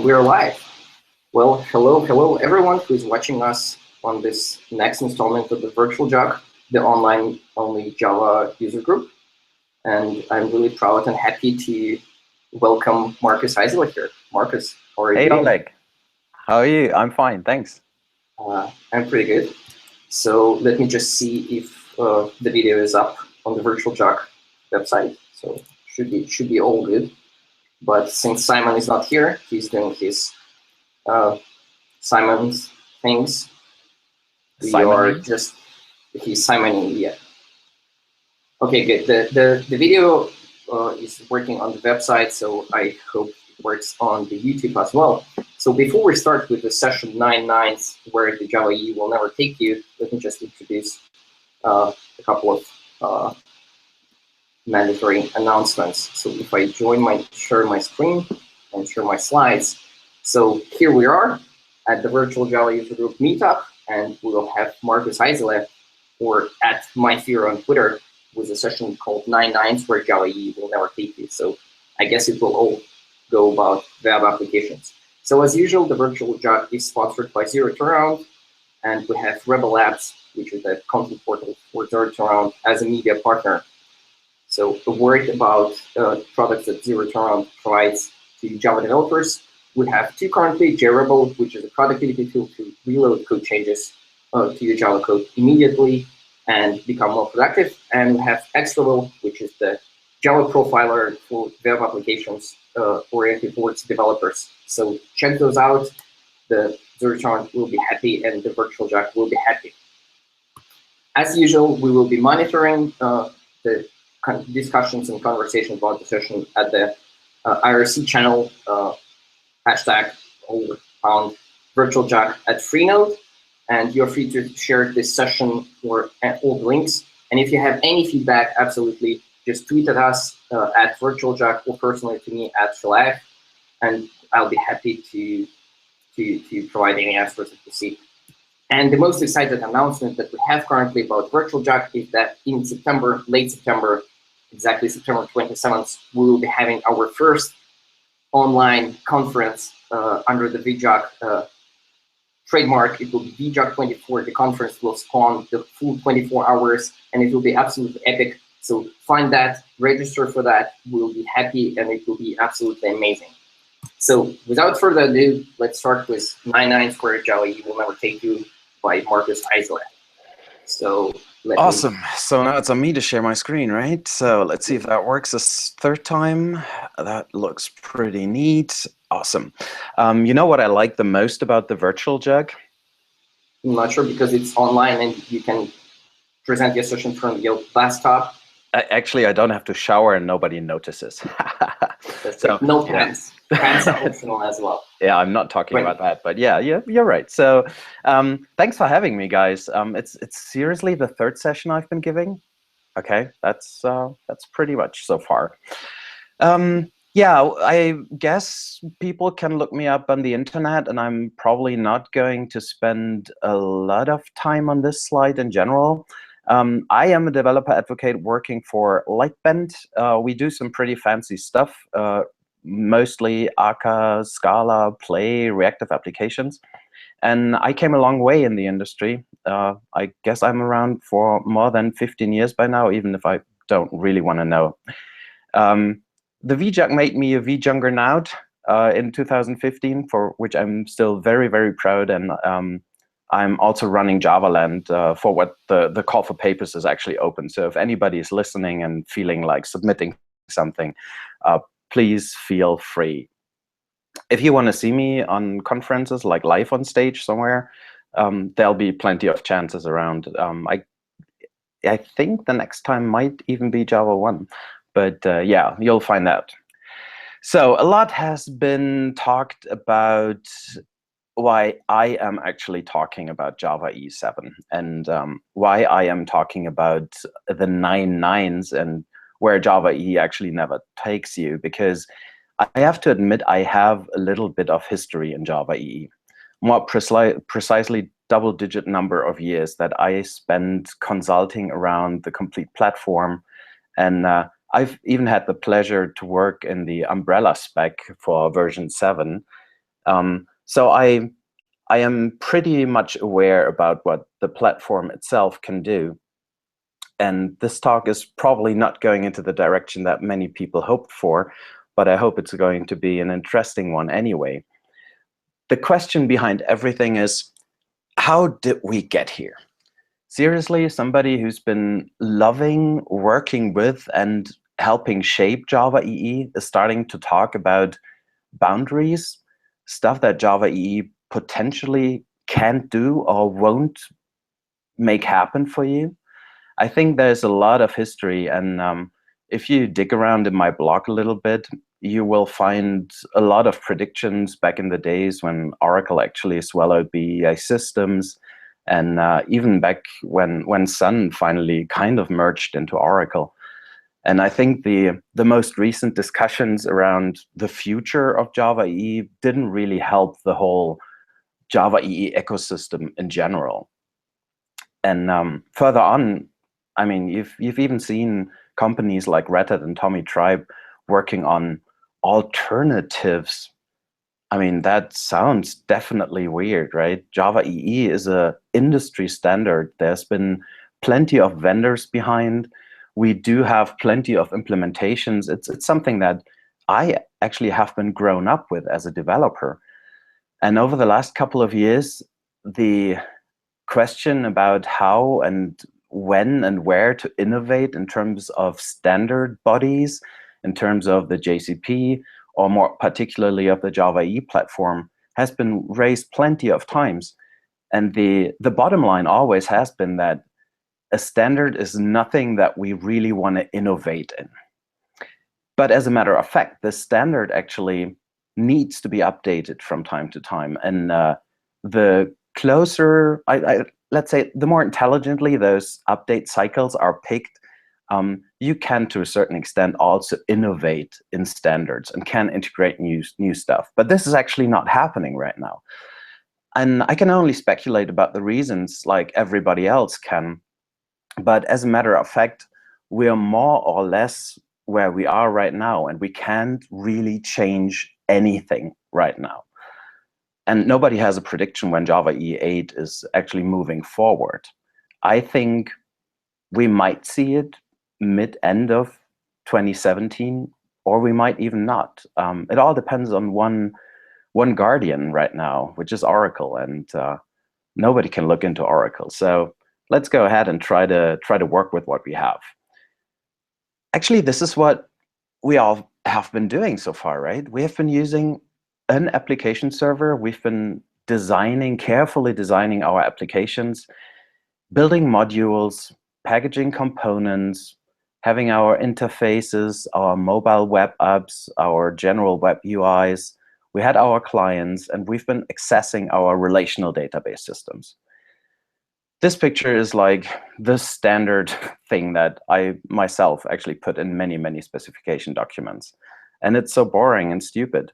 we're live. Well, hello everyone who's watching us on this next installment of the Virtual Jug, the online-only Java user group. And I'm really proud and happy to welcome Marcus Heisler here. Marcus, how are you doing? Hey, Oleg. How are you? I'm fine, thanks. I'm pretty good. So let me just see if the video is up on the Virtual Jug website. So should be all good. But since Simon is not here, he's doing his Simon's things. He's Simoning, yeah. Okay, good. The video is working on the website, so I hope it works on the YouTube as well. So before we start with the session 9.9, where the Java EE will never take you, let me just introduce a couple of mandatory announcements. So if I share my screen and share my slides. So here we are at the Virtual Java User Group Meetup, and we will have Marcus Heisler, or at MyFear on Twitter, with a session called 9.9, where Java EE will never take you. So I guess it will all go about web applications. So as usual, the Virtual Jug is sponsored by Zero Turnaround, and we have Rebel Labs, which is a content portal for Zero Turnaround, as a media partner. So a word about products that Zero Turnaround provides to Java developers. We have two currently, JRebel, which is a productivity tool to reload code changes to your Java code immediately and become more productive. And we have XRebel, which is the Java profiler for web applications oriented towards developers. So check those out. The Zero Turnaround will be happy, and the Virtual Jug will be happy. As usual, we will be monitoring the discussions and conversations about the session at the IRC channel, hashtag or found Virtual Jug at Freenode, and you're free to share this session or all the links. And if you have any feedback, absolutely, just tweet at us at Virtual Jug or personally to me at Shalav, and I'll be happy to provide any answers that you see. And the most exciting announcement that we have currently about Virtual Jug is that in September, late September, exactly September 27th, we will be having our first online conference under the VJUG trademark. It will be VJUG 24. The conference will spawn the full 24 hours, and it will be absolutely epic. So find that, register for that. We'll be happy, and it will be absolutely amazing. So without further ado, let's start with 9.9 where Java EE will never take you by Marcus Heisler. So awesome. So now it's on me to share my screen, right? So let's see if that works this third time. That looks pretty neat. Awesome. You know what I like the most about the Virtual Jug? I'm not sure, because it's online and you can present your session from your desktop. Actually, I don't have to shower and nobody notices. So no pants. Pants are optional as well. Yeah, I'm not talking about that, but yeah, you're right. So thanks for having me, guys. It's seriously the third session I've been giving. Okay, that's pretty much so far. Yeah, I guess people can look me up on the internet, and I'm probably not going to spend a lot of time on this slide in general. I am a developer advocate working for Lightbend. We do some pretty fancy stuff, mostly Akka, Scala, Play, reactive applications. And I came a long way in the industry. I guess I'm around for more than 15 years by now, even if I don't really want to know. The VJUG made me a VJungernaut in 2015, for which I'm still very, very proud. And I'm also running JavaLand for what the call for papers is actually open. So if anybody is listening and feeling like submitting something, please feel free. If you want to see me on conferences, like live on stage somewhere, there'll be plenty of chances around. I think the next time might even be Java 1. But yeah, you'll find out. So a lot has been talked about why I am actually talking about Java E7 and why I am talking about the 9.9s and where Java EE actually never takes you, because I have to admit I have a little bit of history in Java EE. More precisely double-digit number of years that I spent consulting around the complete platform. And I've even had the pleasure to work in the umbrella spec for version 7. So I am pretty much aware about what the platform itself can do. And this talk is probably not going into the direction that many people hoped for, but I hope it's going to be an interesting one anyway. The question behind everything is, how did we get here? Seriously, somebody who's been loving working with and helping shape Java EE is starting to talk about boundaries, stuff that Java EE potentially can't do or won't make happen for you. I think there's a lot of history, and if you dig around in my blog a little bit, you will find a lot of predictions back in the days when Oracle actually swallowed BEA systems, and even back when Sun finally kind of merged into Oracle. And I think the most recent discussions around the future of Java EE didn't really help the whole Java EE ecosystem in general. And further on, I mean, you've even seen companies like Red Hat and Tommy Tribe working on alternatives. I mean, that sounds definitely weird, right? Java EE is a industry standard. There's been plenty of vendors behind. We do have plenty of implementations. It's something that I actually have been grown up with as a developer. And over the last couple of years, the question about how and when and where to innovate in terms of standard bodies, in terms of the JCP, or more particularly of the Java EE platform, has been raised plenty of times. And the bottom line always has been that a standard is nothing that we really want to innovate in. But as a matter of fact, the standard actually needs to be updated from time to time. And the closer, let's say, the more intelligently those update cycles are picked, you can, to a certain extent, also innovate in standards and can integrate new stuff. But this is actually not happening right now. And I can only speculate about the reasons like everybody else can. But as a matter of fact, we are more or less where we are right now, and we can't really change anything right now. And nobody has a prediction when Java EE 8 is actually moving forward. I think we might see it mid-end of 2017, or we might even not. It all depends on one guardian right now, which is Oracle, and nobody can look into Oracle. So let's go ahead and try to work with what we have. Actually, this is what we all have been doing so far, right? We have been using an application server. We've been carefully designing our applications, building modules, packaging components, having our interfaces, our mobile web apps, our general web UIs. We had our clients, and we've been accessing our relational database systems. This picture is like the standard thing that I myself actually put in many, many specification documents. And it's so boring and stupid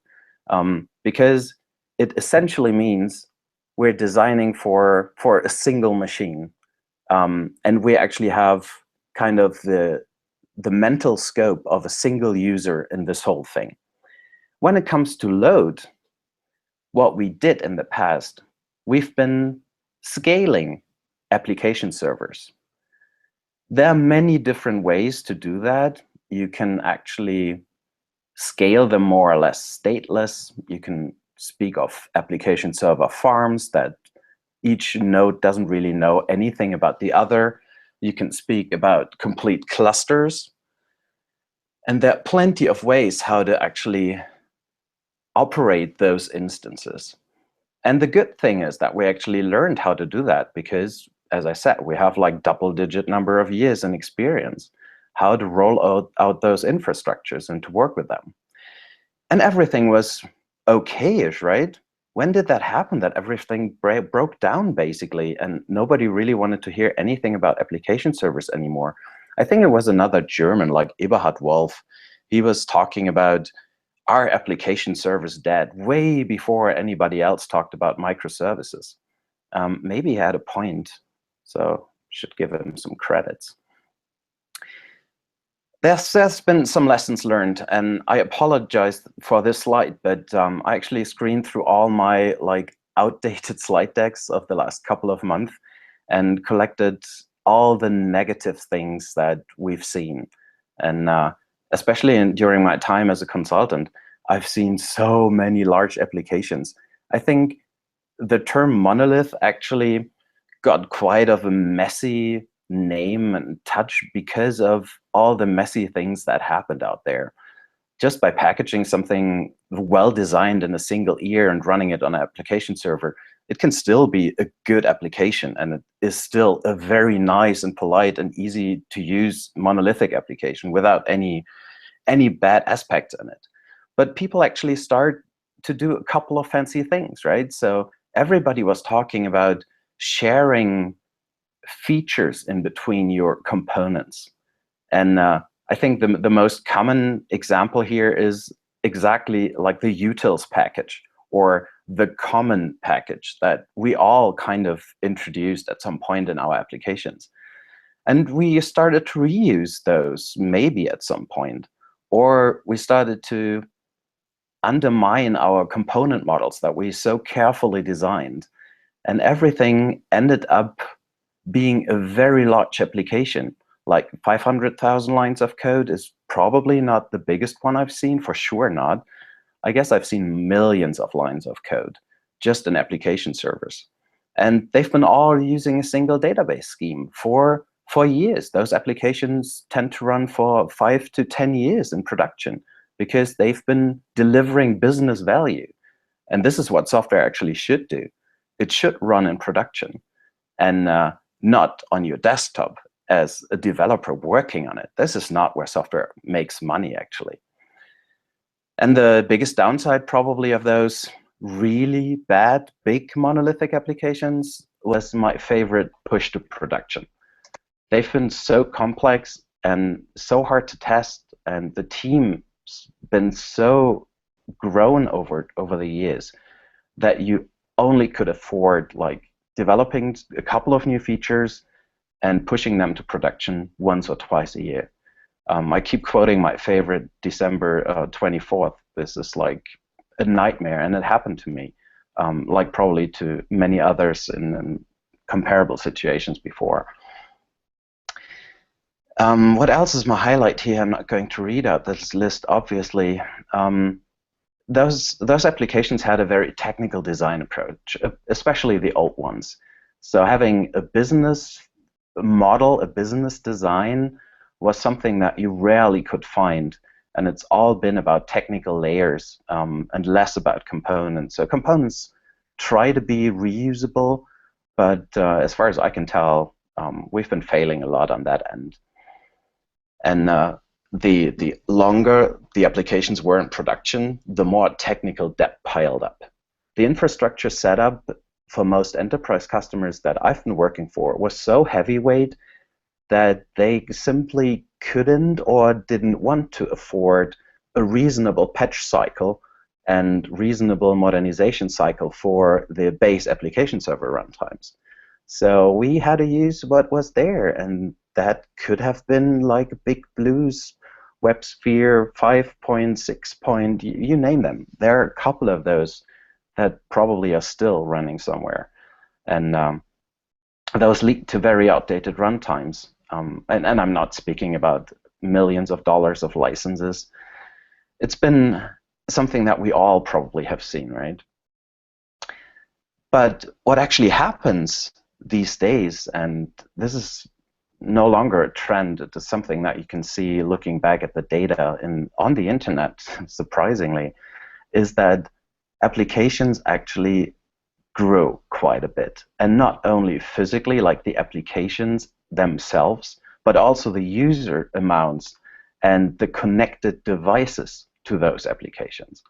because it essentially means we're designing for a single machine. And we actually have kind of the mental scope of a single user in this whole thing. When it comes to load, what we did in the past, we've been scaling application servers. There are many different ways to do that. You can actually scale them more or less stateless. You can speak of application server farms that each node doesn't really know anything about the other. You can speak about complete clusters. And there are plenty of ways how to actually operate those instances. And the good thing is that we actually learned how to do that because, as I said, we have like double-digit number of years in experience how to roll out those infrastructures and to work with them. And everything was okay-ish, right? When did that happen, that everything broke down, basically, and nobody really wanted to hear anything about application servers anymore? I think it was another German, like Eberhard Wolf. He was talking about our application servers dead way before anybody else talked about microservices. Maybe he had a point, so should give him some credits. There's been some lessons learned, and I apologize for this slide, but I actually screened through all my outdated slide decks of the last couple of months and collected all the negative things that we've seen. And especially during my time as a consultant, I've seen so many large applications. I think the term monolith actually got quite of a messy name and touch because of all the messy things that happened out there. Just by packaging something well designed in a single ear and running it on an application server, it can still be a good application, and it is still a very nice and polite and easy to use monolithic application without any bad aspects in it. But people actually start to do a couple of fancy things, right? So everybody was talking about sharing features in between your components. And I think the most common example here is exactly like the utils package or the common package that we all kind of introduced at some point in our applications. And we started to reuse those maybe at some point, or we started to undermine our component models that we so carefully designed. And everything ended up being a very large application. Like 500,000 lines of code is probably not the biggest one I've seen, for sure not. I guess I've seen millions of lines of code just in application servers. And they've been all using a single database scheme for years. Those applications tend to run for 5 to 10 years in production because they've been delivering business value. And this is what software actually should do. It should run in production and not on your desktop as a developer working on it. This is not where software makes money, actually. And the biggest downside probably of those really bad, big monolithic applications was my favorite push to production. They've been so complex and so hard to test, and the team's been so grown over the years that you only could afford developing a couple of new features and pushing them to production once or twice a year. I keep quoting my favorite December 24th. This is like a nightmare, and it happened to me, like probably to many others in comparable situations before. What else is my highlight here? I'm not going to read out this list, obviously. Those applications had a very technical design approach, especially the old ones. So having a business model, a business design, was something that you rarely could find. And it's all been about technical layers and less about components. So components try to be reusable, but as far as I can tell, we've been failing a lot on that end. And the longer the applications were in production, the more technical debt piled up. The infrastructure setup for most enterprise customers that I've been working for was so heavyweight that they simply couldn't or didn't want to afford a reasonable patch cycle and reasonable modernization cycle for the base application server runtimes. So we had to use what was there, and that could have been like Big Blue's WebSphere 5.6. You name them. There are a couple of those that probably are still running somewhere. And those lead to very outdated runtimes. And I'm not speaking about millions of dollars of licenses. It's been something that we all probably have seen, right? But what actually happens these days, and this is no longer a trend, it is something that you can see looking back at the data on the internet, surprisingly, is that applications actually grew quite a bit. And not only physically, like the applications themselves, but also the user amounts and the connected devices to those applications.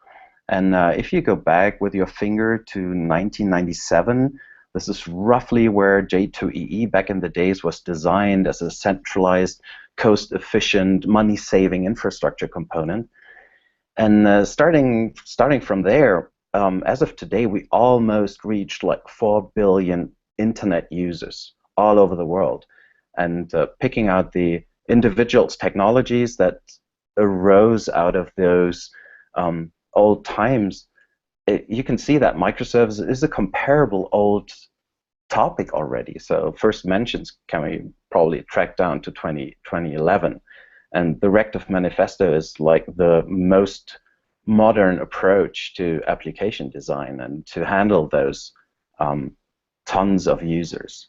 And if you go back with your finger to 1997, this is roughly where J2EE back in the days was designed as a centralized, cost-efficient, money-saving infrastructure component. And starting from there, as of today, we almost reached like 4 billion internet users all over the world. And picking out the individuals, technologies that arose out of those old times, you can see that microservices is a comparable old topic already. So first mentions can we probably track down to 2011. And the Rective Manifesto is like the most modern approach to application design and to handle those tons of users.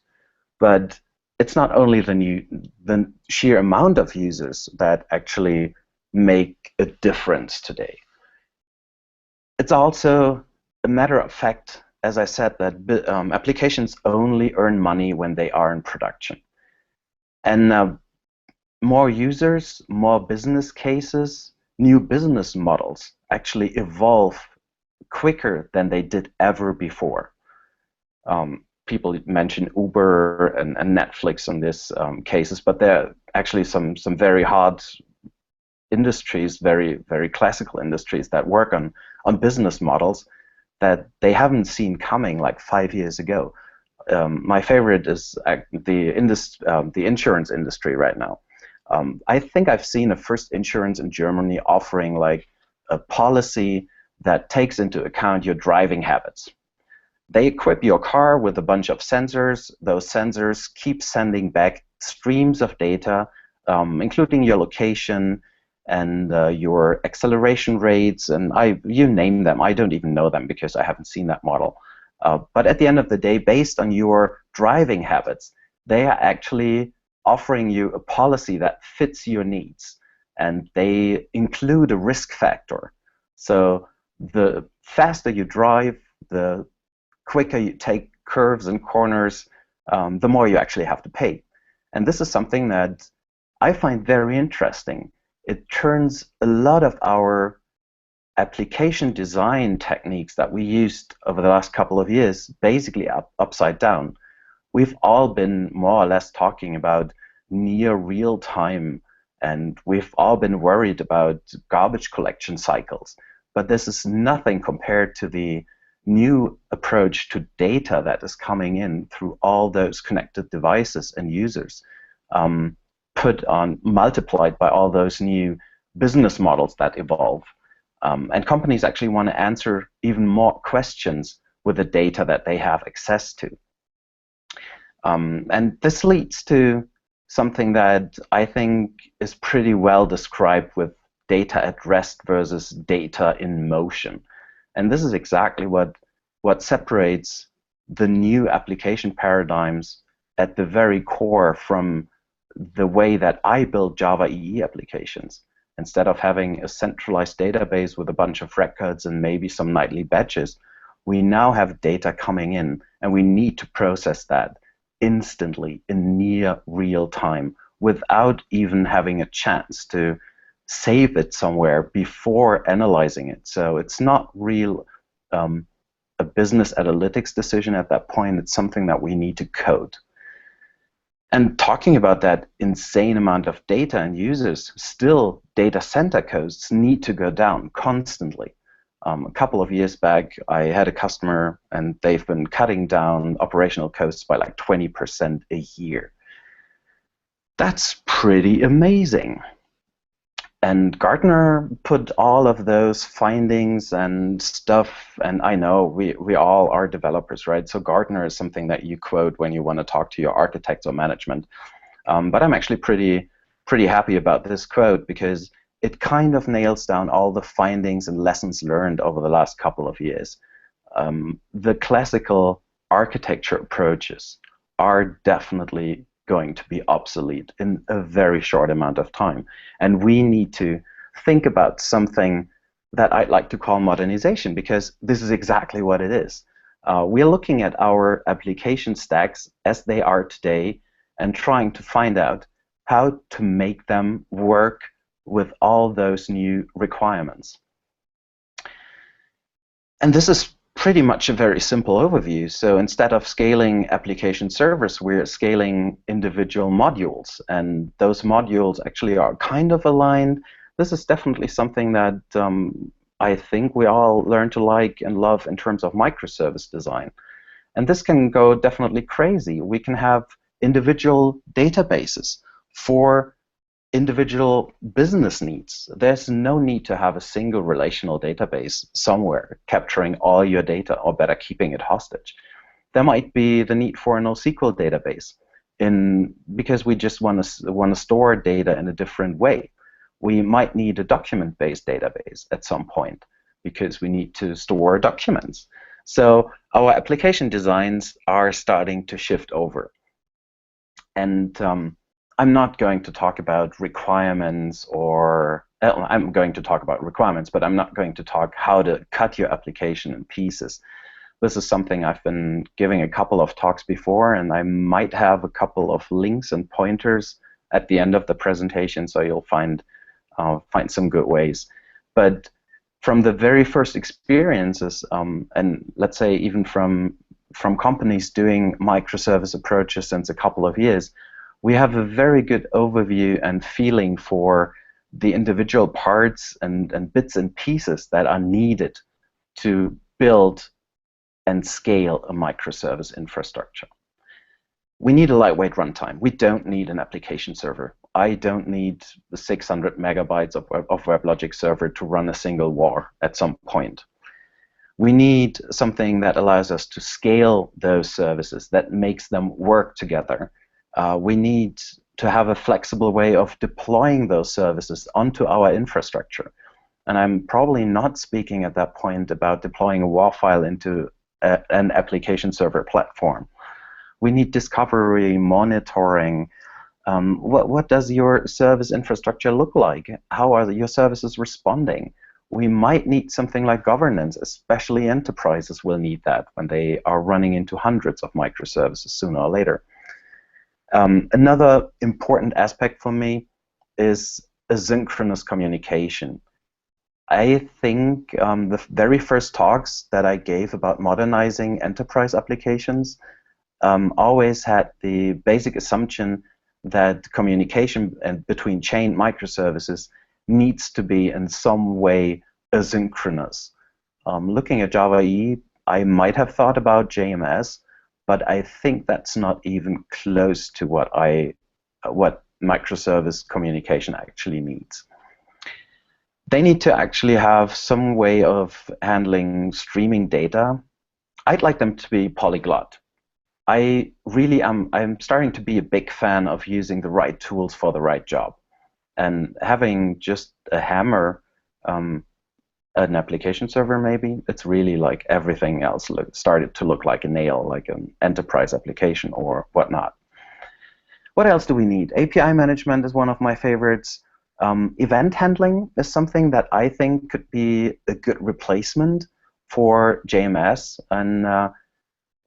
But it's not only the sheer amount of users that actually make a difference today. It's also a matter of fact, as I said, that applications only earn money when they are in production. And more users, more business cases, new business models actually evolve quicker than they did ever before. People mention Uber and Netflix in these cases, but there are actually some very hard industries, very classical industries that work on business models that they haven't seen coming like 5 years ago. My favorite is the insurance industry right now. I think I've seen a first insurance in Germany offering like a policy that takes into account your driving habits. They equip your car with a bunch of sensors. Those sensors keep sending back streams of data, including your location and your acceleration rates, and you name them. I don't even know them because I haven't seen that model. But at the end of the day, based on your driving habits, they are actually offering you a policy that fits your needs, and they include a risk factor. So the faster you drive, the quicker you take curves and corners, the more you actually have to pay. And this is something that I find very interesting. It turns a lot of our application design techniques that we used over the last couple of years basically upside down. We've all been more or less talking about near real time, and we've all been worried about garbage collection cycles. But this is nothing compared to the new approach to data that is coming in through all those connected devices and users, multiplied by all those new business models that evolve. And companies actually want to answer even more questions with the data that they have access to. And this leads to something that I think is pretty well described with data at rest versus data in motion. And this is exactly what separates the new application paradigms at the very core from the way that I build Java EE applications. Instead of having a centralized database with a bunch of records and maybe some nightly batches, we now have data coming in, and we need to process that instantly in near real time without even having a chance to save it somewhere before analyzing it. So it's not real a business analytics decision at that point. It's something that we need to code. And talking about that insane amount of data and users, still data center costs need to go down constantly. A couple of years back, I had a customer, and they've been cutting down operational costs by like 20% a year. That's pretty amazing. And Gartner put all of those findings and stuff, and I know we all are developers, right? So Gartner is something that you quote when you want to talk to your architects or management. But I'm actually pretty happy about this quote because it kind of nails down all the findings and lessons learned over the last couple of years. The classical architecture approaches are definitely going to be obsolete in a very short amount of time. And we need to think about something that I'd like to call modernization, because this is exactly what it is. We're looking at our application stacks as they are today and trying to find out how to make them work with all those new requirements. And this is pretty much a very simple overview. So instead of scaling application servers, we're scaling individual modules, and those modules actually are kind of aligned. This is definitely something that I think we all learn to like and love in terms of microservice design. And this can go definitely crazy. We can have individual databases for individual business needs. There's no need to have a single relational database somewhere capturing all your data, or better, keeping it hostage. There might be the need for a NoSQL database because we just want to store data in a different way. We might need a document-based database at some point because we need to store documents. So our application designs are starting to shift over. And I'm not going to talk about requirements, or I'm going to talk about requirements, but I'm not going to talk how to cut your application in pieces. This is something I've been giving a couple of talks before, and I might have a couple of links and pointers at the end of the presentation, so you'll find some good ways. But from the very first experiences, and let's say even from companies doing microservice approaches since a couple of years, we have a very good overview and feeling for the individual parts and bits and pieces that are needed to build and scale a microservice infrastructure. We need a lightweight runtime. We don't need an application server. I don't need the 600 megabytes of WebLogic server to run a single war at some point. We need something that allows us to scale those services, that makes them work together. We need to have a flexible way of deploying those services onto our infrastructure. And I'm probably not speaking at that point about deploying a WAR file into an application server platform. We need discovery, monitoring. What does your service infrastructure look like? How are your services responding? We might need something like governance, especially enterprises will need that when they are running into hundreds of microservices sooner or later. Another important aspect for me is asynchronous communication. I think the very first talks that I gave about modernizing enterprise applications always had the basic assumption that communication between chained microservices needs to be in some way asynchronous. Looking at Java EE, I might have thought about JMS, but I think that's not even close to what microservice communication actually needs. They need to actually have some way of handling streaming data. I'd like them to be polyglot. I'm starting to be a big fan of using the right tools for the right job. And having just a hammer, an application server maybe, it's really like everything else started to look like a nail, like an enterprise application or whatnot. What else do we need? API management is one of my favorites. Event handling is something that I think could be a good replacement for JMS, and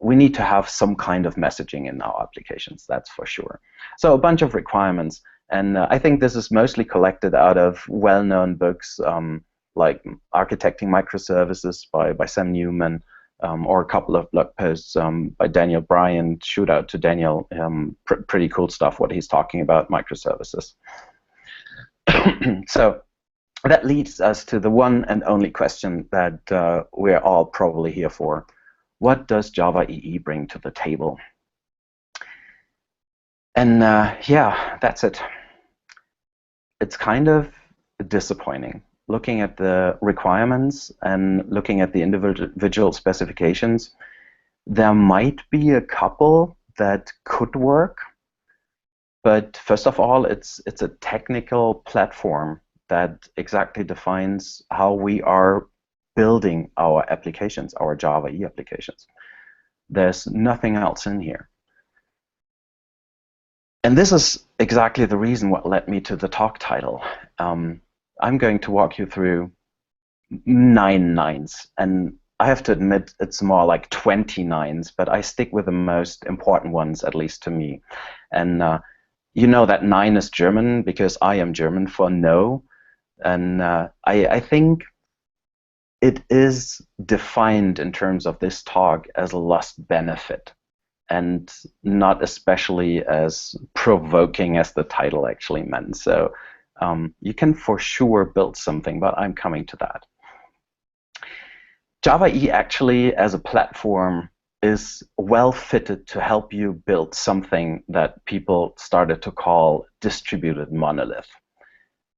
we need to have some kind of messaging in our applications, that's for sure. So a bunch of requirements, and I think this is mostly collected out of well-known books like Architecting Microservices by Sam Newman, or a couple of blog posts by Daniel Bryan. Shout out to Daniel, pretty cool stuff what he's talking about microservices. So that leads us to the one and only question that we're all probably here for. What does Java EE bring to the table? And yeah, that's it. It's kind of disappointing. Looking at the requirements and looking at the individual specifications, there might be a couple that could work. But first of all, it's a technical platform that exactly defines how we are building our applications, our Java EE applications. There's nothing else in here. And this is exactly the reason what led me to the talk title. I'm going to walk you through 9 nines. And I have to admit, it's more like 20 nines, but I stick with the most important ones, at least to me. And you know that 9 is German because I am German for no. And I think it is defined in terms of this talk as a lost benefit, and not especially as provoking as the title actually meant. So you can for sure build something, but I'm coming to that. Java EE actually, as a platform, is well fitted to help you build something that people started to call distributed monolith.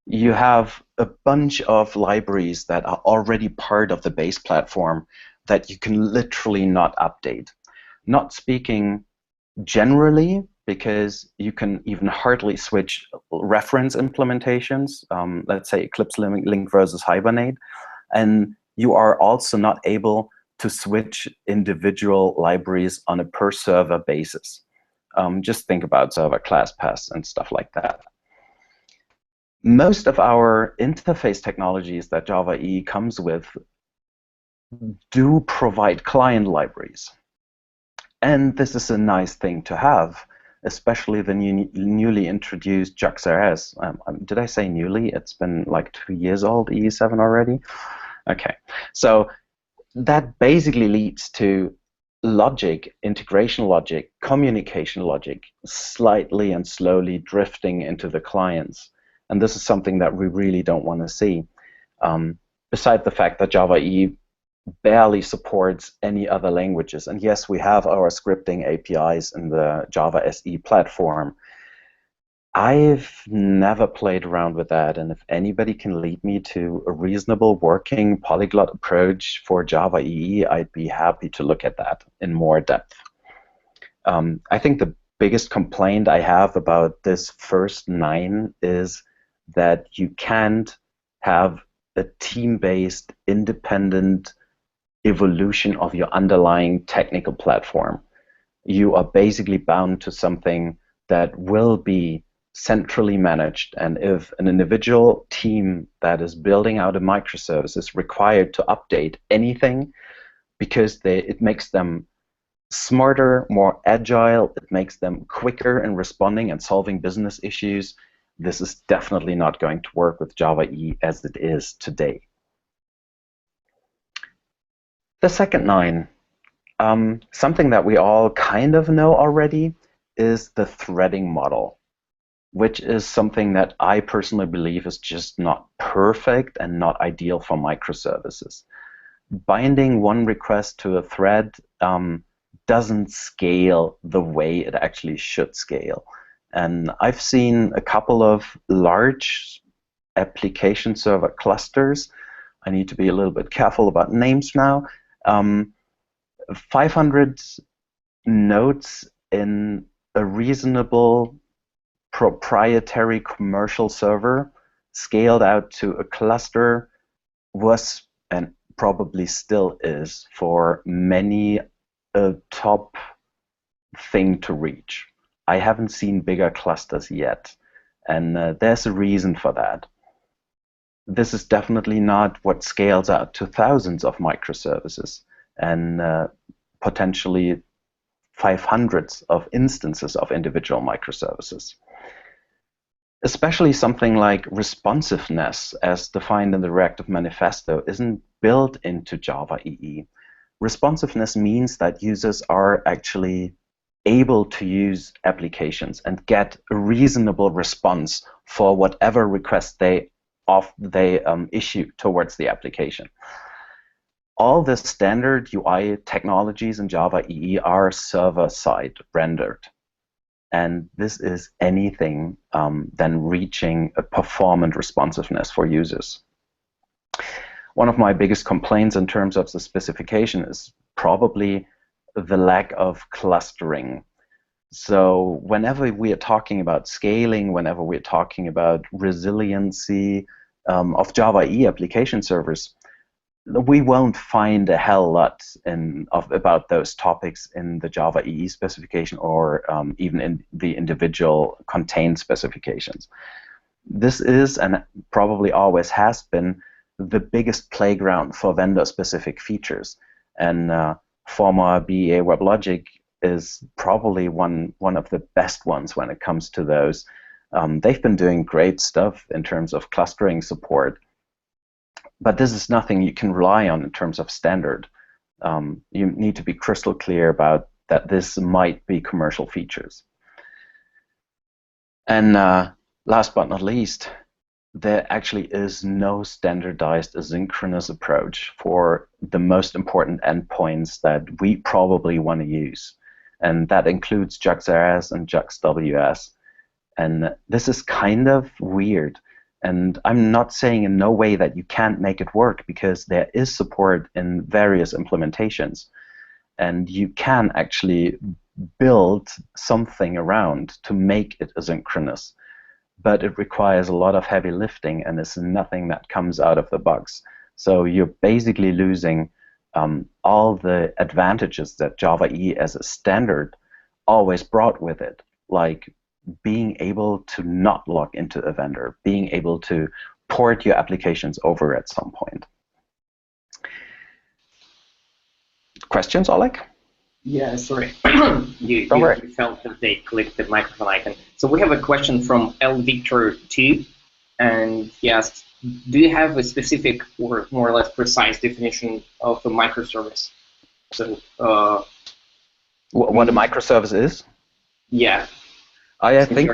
You have a bunch of libraries that are already part of the base platform that you can literally not update. Not speaking generally, because you can even hardly switch reference implementations, let's say Eclipse Link versus Hibernate, and you are also not able to switch individual libraries on a per server basis. Just think about server class paths and stuff like that. Most of our interface technologies that Java EE comes with do provide client libraries. And this is a nice thing to have, especially the newly introduced JuxRS. Did I say newly? It's been like 2 years old, EE7 already? Okay, so that basically leads to logic, integration logic, communication logic, slightly and slowly drifting into the clients. And this is something that we really don't want to see. Besides the fact that Java EE barely supports any other languages. And yes, we have our scripting APIs in the Java SE platform. I've never played around with that, and if anybody can lead me to a reasonable working polyglot approach for Java EE, I'd be happy to look at that in more depth. I think the biggest complaint I have about this first 9 is that you can't have a team-based, independent evolution of your underlying technical platform. You are basically bound to something that will be centrally managed, and if an individual team that is building out a microservice is required to update anything because it makes them smarter, more agile, it makes them quicker in responding and solving business issues, this is definitely not going to work with Java EE as it is today. The second 9, something that we all kind of know already, is the threading model, which is something that I personally believe is just not perfect and not ideal for microservices. Binding one request to a thread doesn't scale the way it actually should scale. And I've seen a couple of large application server clusters. I need to be a little bit careful about names now. 500 nodes in a reasonable proprietary commercial server scaled out to a cluster was, and probably still is, for many a top thing to reach. I haven't seen bigger clusters yet, and there's a reason for that. This is definitely not what scales out to thousands of microservices and potentially 500s of instances of individual microservices. Especially something like responsiveness, as defined in the Reactive Manifesto, isn't built into Java EE. Responsiveness means that users are actually able to use applications and get a reasonable response for whatever request they issue towards the application. All the standard UI technologies in Java EE are server-side rendered. And this is anything than reaching a performant responsiveness for users. One of my biggest complaints in terms of the specification is probably the lack of clustering. So whenever we are talking about scaling, whenever we're talking about resiliency of Java EE application servers, we won't find a hell lot about those topics in the Java EE specification or even in the individual contained specifications. This is, and probably always has been, the biggest playground for vendor-specific features. And former BEA WebLogic is probably one of the best ones when it comes to those. They've been doing great stuff in terms of clustering support. But this is nothing you can rely on in terms of standard. You need to be crystal clear about that this might be commercial features. And last but not least, there actually is no standardized asynchronous approach for the most important endpoints that we probably want to use. And that includes JUXRS and JUXWS. And this is kind of weird. And I'm not saying in no way that you can't make it work, because there is support in various implementations. And you can actually build something around to make it asynchronous. But it requires a lot of heavy lifting, and it's nothing that comes out of the box. So you're basically losing all the advantages that Java EE as a standard always brought with it, like being able to not log into a vendor, being able to port your applications over at some point. Questions, Oleg? Yeah, sorry. you felt that they clicked the microphone icon. So we have a question from L Victor 2, and he asks, do you have a specific or more or less precise definition of a microservice? So what a microservice is? Yeah. I think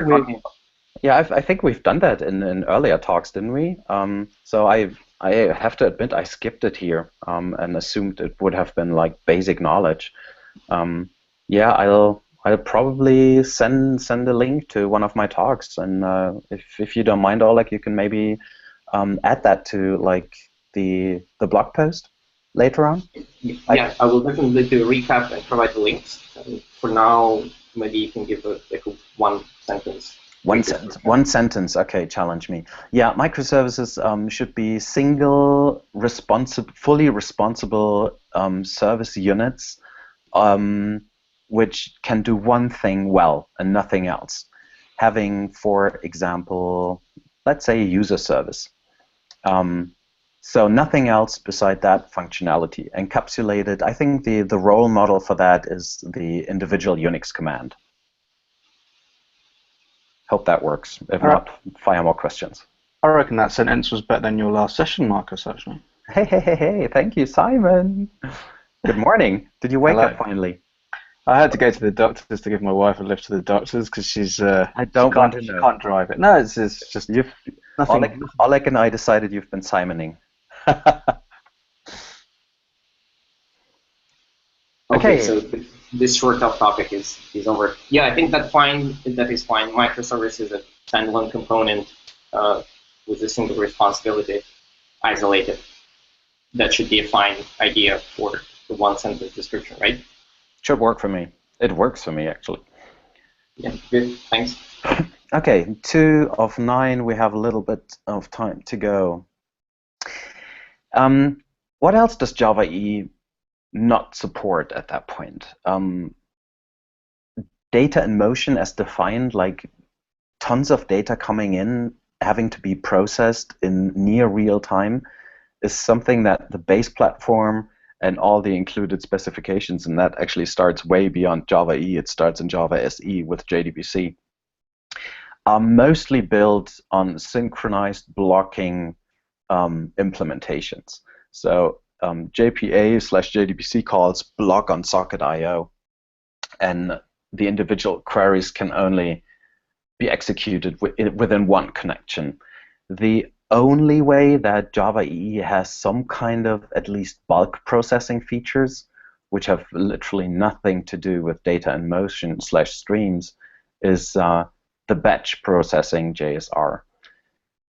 we've done that in earlier talks, didn't we? So I have to admit I skipped it here and assumed it would have been like basic knowledge. Yeah, I'll probably send a link to one of my talks, and if you don't mind, Oleg, you can maybe add that to like the blog post later on. Yeah, I will definitely do a recap and provide the links. For now, maybe you can give like one sentence. One sentence. Okay, challenge me. Yeah, microservices should be single, fully responsible service units, which can do one thing well and nothing else. Having, for example, let's say a user service. So nothing else beside that functionality. Encapsulated, I think the role model for that is the individual Unix command. Hope that works. If not, fire more questions. I reckon that sentence was better than your last session, Marcus, actually. Hey, thank you, Simon. Good morning. Did you wake up finally? I had to go to the doctors to give my wife a lift to the doctors because she's I don't want to know. She can't drive it. No, it's just nothing. Oleg and I decided you've been Simoning. Okay, so this short topic is over. Yeah, I think that is fine. Microservice is a standalone component with a single responsibility, isolated. That should be a fine idea for the one sentence description, right? Should work for me. It works for me, actually. Yeah, good. Thanks. Okay, 2 of 9. We have a little bit of time to go. What else does Java EE not support at that point? Data in motion as defined, like tons of data coming in, having to be processed in near real time, is something that the base platform and all the included specifications, and that actually starts way beyond Java EE. It starts in Java SE with JDBC, are mostly built on synchronized blocking implementations. So JPA/JDBC calls block on socket IO, and the individual queries can only be executed within one connection. The only way that Java EE has some kind of at least bulk processing features, which have literally nothing to do with data in motion / streams, is the batch processing JSR.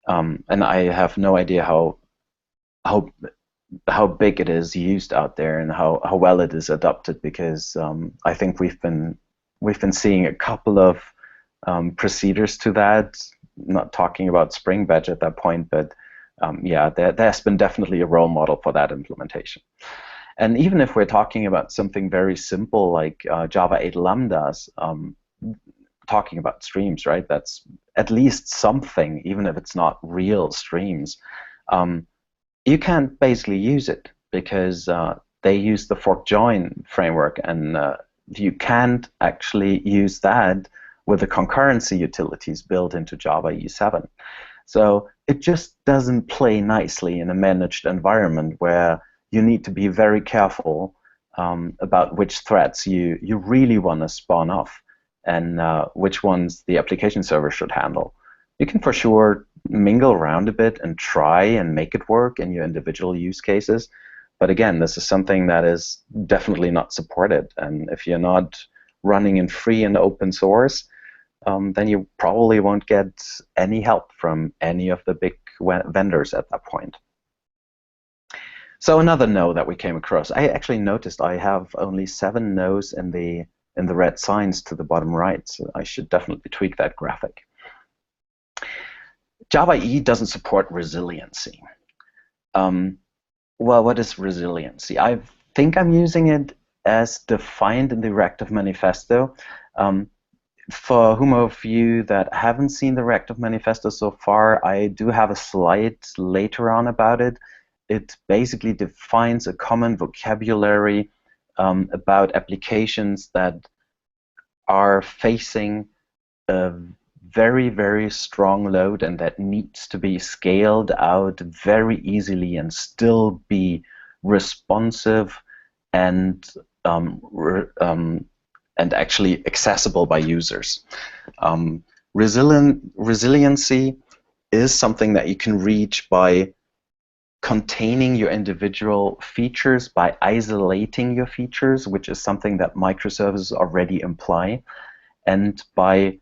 And I have no idea how big it is used out there and how well it is adopted, because I think we've been seeing a couple of procedures to that. Not talking about Spring Batch at that point, but yeah, there's been definitely a role model for that implementation. And even if we're talking about something very simple like Java 8 lambdas, talking about streams, right? That's at least something, even if it's not real streams. You can't basically use it because they use the fork join framework, and you can't actually use that with the concurrency utilities built into Java EE 7. So it just doesn't play nicely in a managed environment where you need to be very careful about which threads you really want to spawn off and which ones the application server should handle. You can for sure mingle around a bit and try and make it work in your individual use cases. But again, this is something that is definitely not supported. And if you're not running in free and open source, then you probably won't get any help from any of the big vendors at that point. So another no that we came across, I actually noticed I have only 7 no's in the red signs to the bottom right, so I should definitely tweak that graphic. Java EE doesn't support resiliency. Well, what is resiliency? I think I'm using it as defined in the Reactive Manifesto. For whom of you that haven't seen the Reactive Manifesto so far, I do have a slide later on about it. It basically defines a common vocabulary about applications that are facing a very, very strong load and that needs to be scaled out very easily and still be responsive and actually accessible by users. Resiliency is something that you can reach by containing your individual features, by isolating your features, which is something that microservices already imply, and by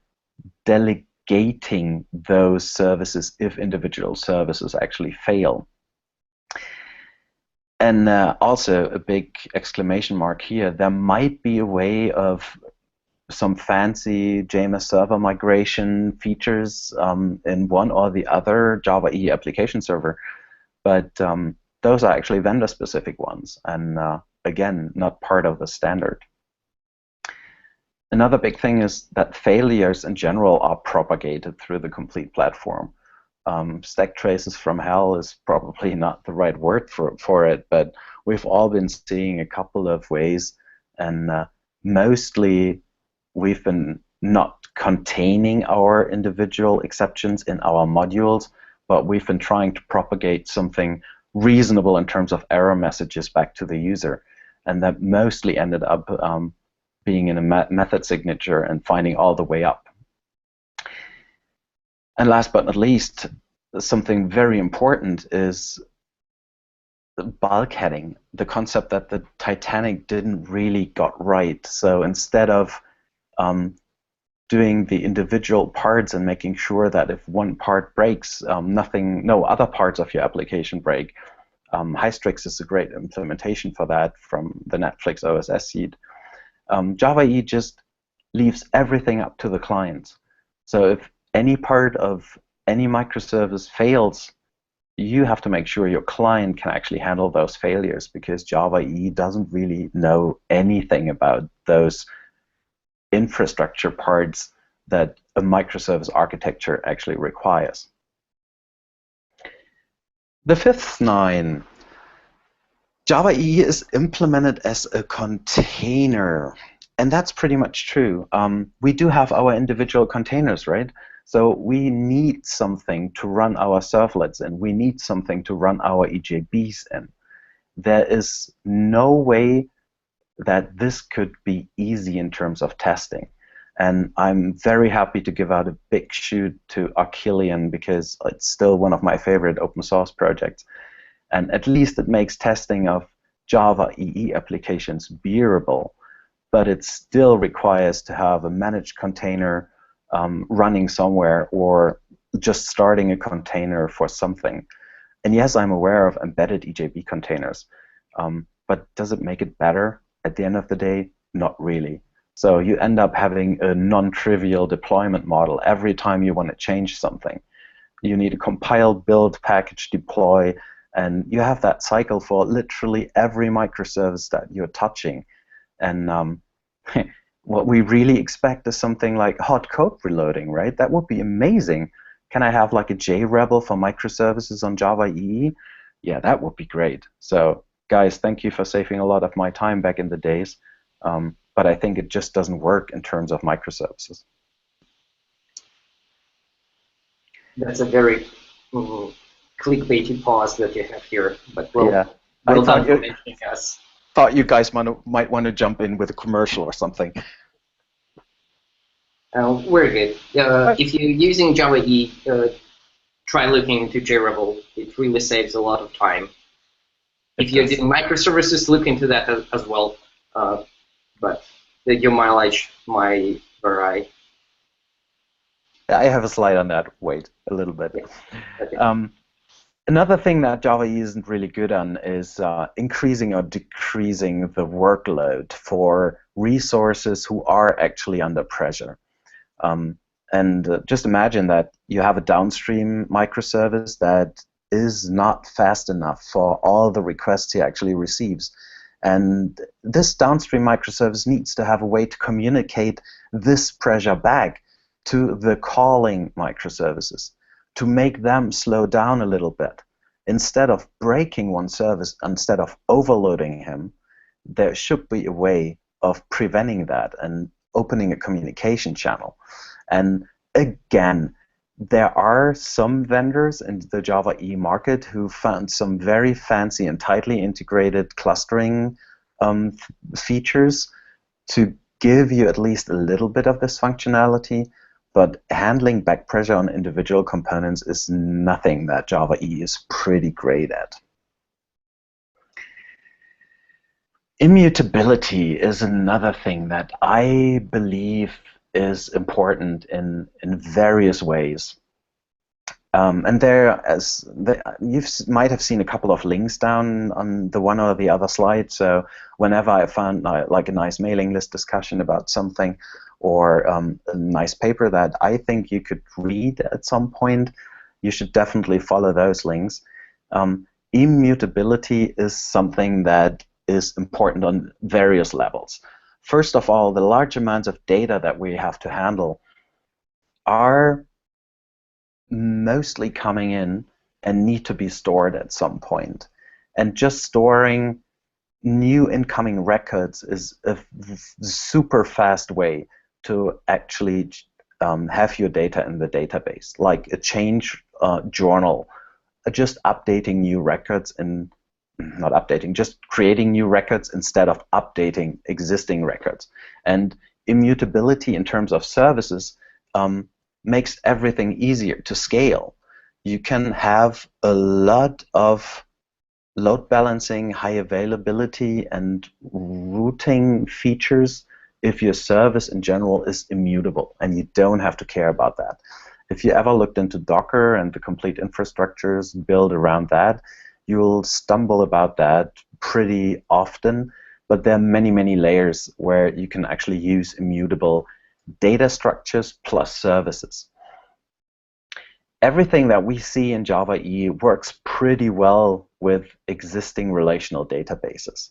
delegating those services if individual services actually fail. And also a big exclamation mark here, there might be a way of some fancy JMS server migration features in one or the other Java EE application server, but those are actually vendor-specific ones, and again, not part of the standard. Another big thing is that failures in general are propagated through the complete platform. Stack traces from hell is probably not the right word for it, but we've all been seeing a couple of ways, and mostly we've been not containing our individual exceptions in our modules, but we've been trying to propagate something reasonable in terms of error messages back to the user, and that mostly ended up being in a method signature and finding all the way up. And last but not least, something very important is bulkheading, the concept that the Titanic didn't really got right. So instead of doing the individual parts and making sure that if one part breaks, no other parts of your application break. Hystrix is a great implementation for that from the Netflix OSS seed. Java EE just leaves everything up to the client. So if any part of any microservice fails, you have to make sure your client can actually handle those failures, because Java EE doesn't really know anything about those infrastructure parts that a microservice architecture actually requires. The fifth 9, Java EE is implemented as a container, and that's pretty much true. We do have our individual containers, right? So we need something to run our servlets in. We need something to run our EJBs in. There is no way that this could be easy in terms of testing. And I'm very happy to give out a big shout to Archillion, because it's still one of my favorite open source projects. And at least it makes testing of Java EE applications bearable, but it still requires to have a managed container running somewhere, or just starting a container for something. And yes, I'm aware of embedded EJB containers, but does it make it better? At the end of the day, not really. So you end up having a non-trivial deployment model every time you want to change something. You need to compile, build, package, deploy, and you have that cycle for literally every microservice that you're touching. And what we really expect is something like hot code reloading, right? That would be amazing. Can I have like a JRebel for microservices on Java EE? Yeah, that would be great. So guys, thank you for saving a lot of my time back in the days. But I think it just doesn't work in terms of microservices. That's a very clickbaity pause that you have here, but yeah, well done for mentioning us. Thought you guys might want to jump in with a commercial or something. Very good. If you're using Java E, try looking into JRebel. It really saves a lot of time. If you're doing microservices, look into that as well. But your mileage might vary. I have a slide on that. Wait a little bit. Yeah. Okay. Another thing that Java E isn't really good on is increasing or decreasing the workload for resources who are actually under pressure. Just imagine that you have a downstream microservice that is not fast enough for all the requests he actually receives. And this downstream microservice needs to have a way to communicate this pressure back to the calling microservices, to make them slow down a little bit. Instead of breaking one service, instead of overloading him, there should be a way of preventing that and opening a communication channel. And again, there are some vendors in the Java E market who found some very fancy and tightly integrated clustering features to give you at least a little bit of this functionality, but handling back pressure on individual components is nothing that Java E is pretty great at. Immutability is another thing that I believe is important in various ways. And you might have seen a couple of links down on the one or the other slide. So whenever I found like a nice mailing list discussion about something, or a nice paper that I think you could read at some point, you should definitely follow those links. Immutability is something that is important on various levels. First of all, the large amounts of data that we have to handle are mostly coming in and need to be stored at some point. And just storing new incoming records is a super fast way to actually have your data in the database, like a change journal, just updating new records and not updating, just creating new records instead of updating existing records. And immutability in terms of services makes everything easier to scale. You can have a lot of load balancing, high availability, and routing features if your service in general is immutable, and you don't have to care about that. If you ever looked into Docker and the complete infrastructures built around that, you'll stumble about that pretty often, but there are many, many layers where you can actually use immutable data structures plus services. Everything that we see in Java E works pretty well with existing relational databases.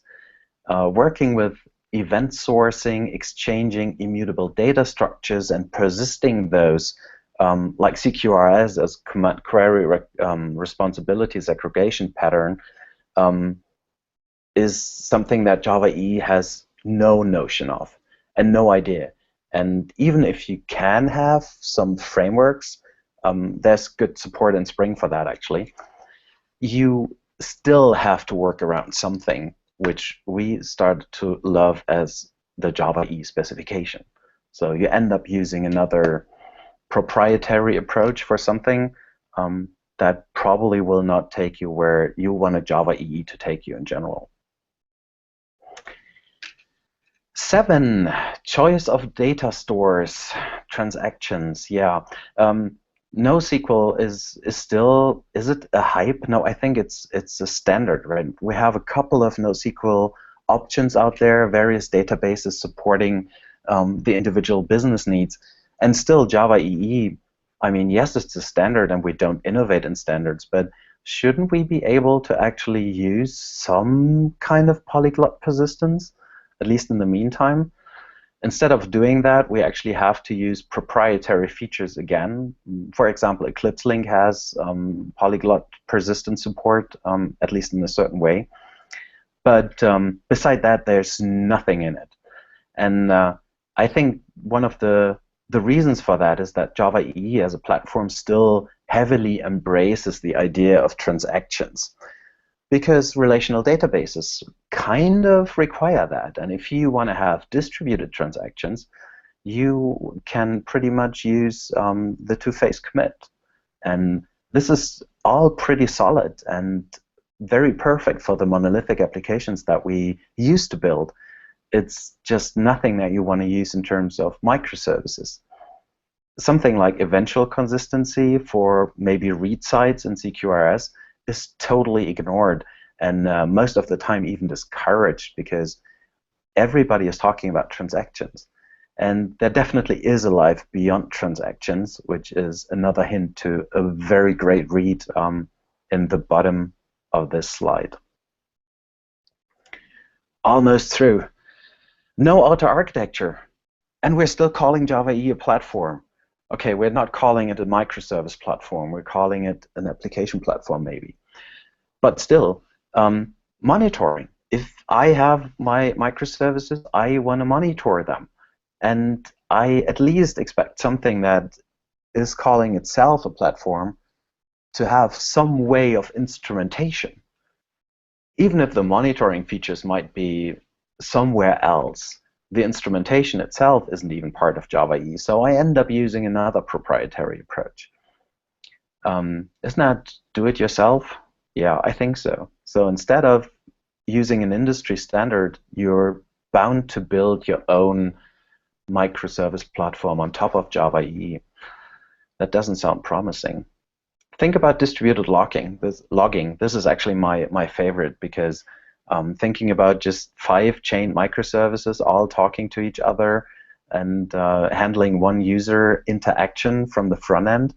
Working with event sourcing, exchanging immutable data structures, and persisting those, like CQRS as command query responsibility segregation pattern, is something that Java E has no notion of and no idea. And even if you can have some frameworks, there's good support in Spring for that, actually, you still have to work around something which we started to love as the Java E specification. So you end up using another proprietary approach for something that probably will not take you where you want a Java EE to take you in general. 7, choice of data stores, transactions. Yeah. NoSQL is still, is it a hype? No, I think it's a standard, right? We have a couple of NoSQL options out there, various databases supporting the individual business needs, and still Java EE. I mean, yes, it's a standard, and we don't innovate in standards, but shouldn't we be able to actually use some kind of polyglot persistence, at least in the meantime? Instead of doing that, we actually have to use proprietary features again. For example, Eclipse Link has polyglot persistence support, at least in a certain way. But beside that, there's nothing in it. And I think one of the reasons for that is that Java EE as a platform still heavily embraces the idea of transactions, because relational databases kind of require that. And if you want to have distributed transactions, you can pretty much use the two-phase commit. And this is all pretty solid and very perfect for the monolithic applications that we used to build. It's just nothing that you want to use in terms of microservices. Something like eventual consistency for maybe read sites in CQRS is totally ignored, and most of the time even discouraged, because everybody is talking about transactions. And there definitely is a life beyond transactions, which is another hint to a very great read in the bottom of this slide. Almost through. No auto architecture. And we're still calling Java EE a platform. Okay, we're not calling it a microservice platform. We're calling it an application platform, maybe. But still, monitoring. If I have my microservices, I want to monitor them. And I at least expect something that is calling itself a platform to have some way of instrumentation. Even if the monitoring features might be somewhere else, the instrumentation itself isn't even part of Java EE, so I end up using another proprietary approach. Isn't that do-it-yourself? Yeah, I think so. So instead of using an industry standard, you're bound to build your own microservice platform on top of Java EE. That doesn't sound promising. Think about distributed logging. This is actually my favorite, because thinking about just 5 chained microservices all talking to each other and handling one user interaction from the front end,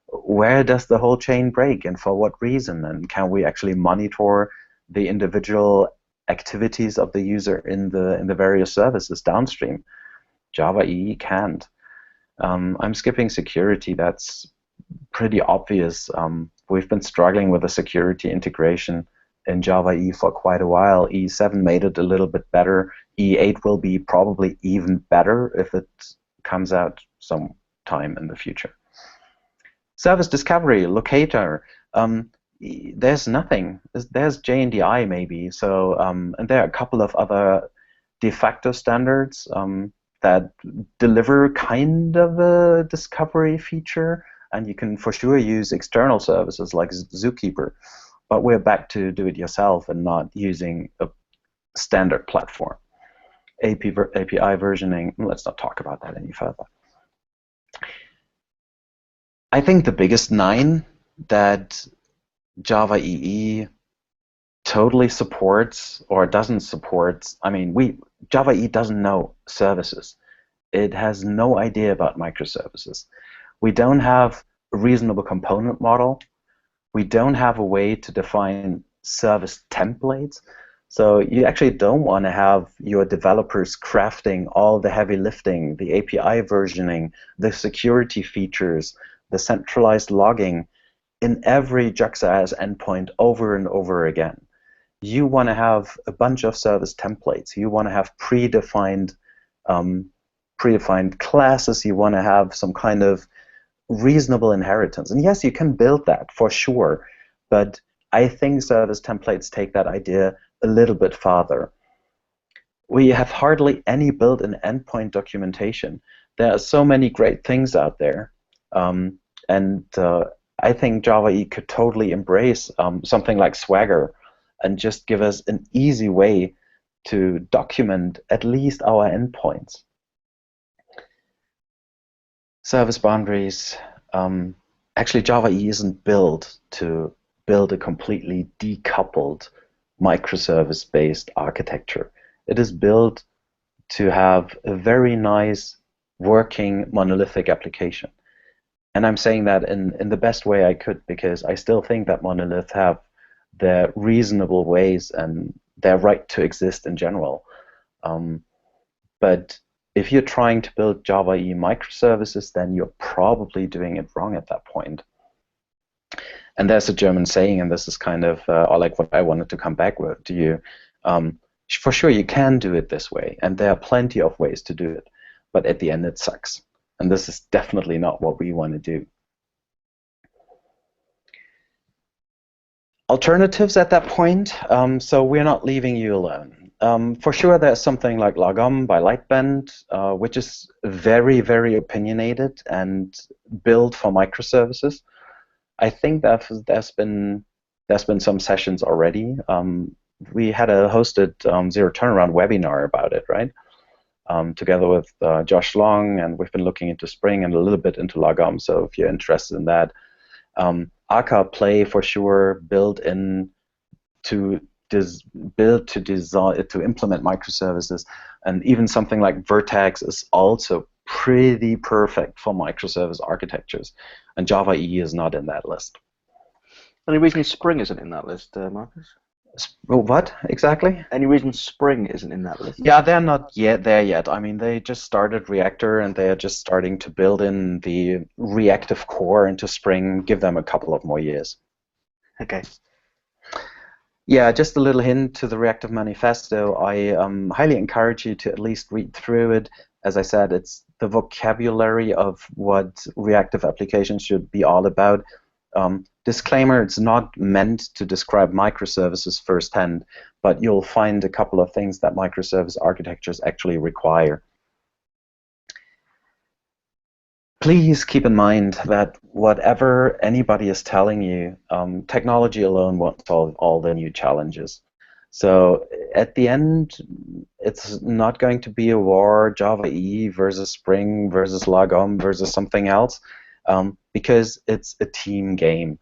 where does the whole chain break and for what reason? And can we actually monitor the individual activities of the user in the various services downstream? Java EE can't. I'm skipping security. That's pretty obvious. We've been struggling with the security integration in Java EE for quite a while. E7 made it a little bit better. E8 will be probably even better if it comes out sometime in the future. Service discovery, locator. There's nothing. There's JNDI maybe. So and there are a couple of other de facto standards that deliver kind of a discovery feature, and you can for sure use external services like Zookeeper. But we're back to do-it-yourself and not using a standard platform. API versioning, let's not talk about that any further. I think the biggest 9 that Java EE totally supports or doesn't support, I mean, Java EE doesn't know services. It has no idea about microservices. We don't have a reasonable component model. We don't have a way to define service templates. So you actually don't want to have your developers crafting all the heavy lifting, the API versioning, the security features, the centralized logging in every JUXAS endpoint over and over again. You want to have a bunch of service templates. You want to have predefined classes. You want to have some kind of reasonable inheritance. And yes, you can build that for sure, but I think service templates take that idea a little bit farther. We have hardly any built-in endpoint documentation. There are so many great things out there, and I think Java EE could totally embrace something like Swagger and just give us an easy way to document at least our endpoints. Service boundaries. Actually, Java EE isn't built to build a completely decoupled microservice-based architecture. It is built to have a very nice working monolithic application. And I'm saying that in the best way I could, because I still think that monoliths have their reasonable ways and their right to exist in general. But if you're trying to build Java EE microservices, then you're probably doing it wrong at that point. And there's a German saying, and this is kind of like what I wanted to come back with to you. For sure, you can do it this way, and there are plenty of ways to do it, but at the end it sucks. And this is definitely not what we want to do. Alternatives at that point. So we're not leaving you alone. For sure, there's something like logom by Lightbend, which is very, very opinionated and built for microservices. I think that there's been some sessions already. We had a hosted Zero Turnaround webinar about it, right? Together with Josh Long, and we've been looking into Spring and a little bit into logom. So if you're interested in that, Aka Play for sure, built in to design to implement microservices, and even something like Vertex is also pretty perfect for microservice architectures, and Java EE is not in that list. Any reason Spring isn't in that list, Marcus? What exactly? Any reason Spring isn't in that list? Yeah, they're not yet there yet. I mean, they just started Reactor, and they're just starting to build in the reactive core into Spring. Give them a couple of more years. Okay. Yeah, just a little hint to the Reactive Manifesto. I highly encourage you to at least read through it. As I said, it's the vocabulary of what reactive applications should be all about. Disclaimer, it's not meant to describe microservices firsthand, but you'll find a couple of things that microservice architectures actually require. Please keep in mind that whatever anybody is telling you, technology alone won't solve all the new challenges. So at the end, it's not going to be a war, Java EE versus Spring versus logom versus something else, because it's a team game.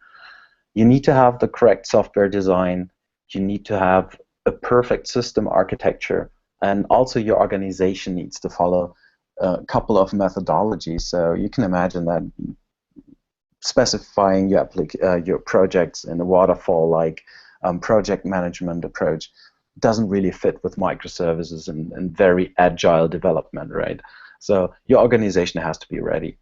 You need to have the correct software design. You need to have a perfect system architecture, and also your organization needs to follow a couple of methodologies. So you can imagine that specifying your projects in a waterfall-like project management approach doesn't really fit with microservices and very agile development, right? So your organization has to be ready.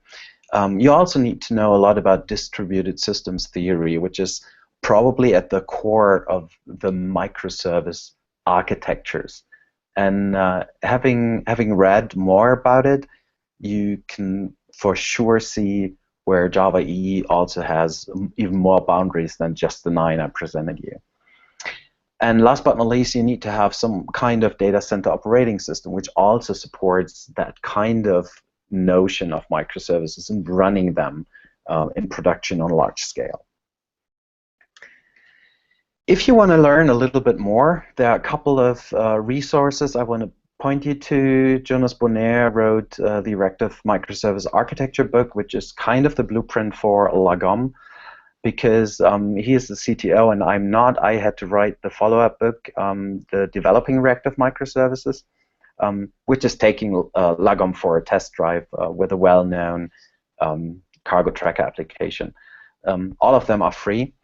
You also need to know a lot about distributed systems theory, which is probably at the core of the microservice architectures. And having read more about it, you can for sure see where Java EE also has even more boundaries than just the 9 I presented you. And last but not least, you need to have some kind of data center operating system, which also supports that kind of notion of microservices and running them in production on a large scale. If you want to learn a little bit more, there are a couple of resources I want to point you to. Jonas Bonner wrote the Reactive Microservice Architecture book, which is kind of the blueprint for logom, because he is the CTO and I'm not. I had to write the follow-up book, the Developing Reactive Microservices, which is taking logom for a test drive with a well-known cargo tracker application. All of them are free.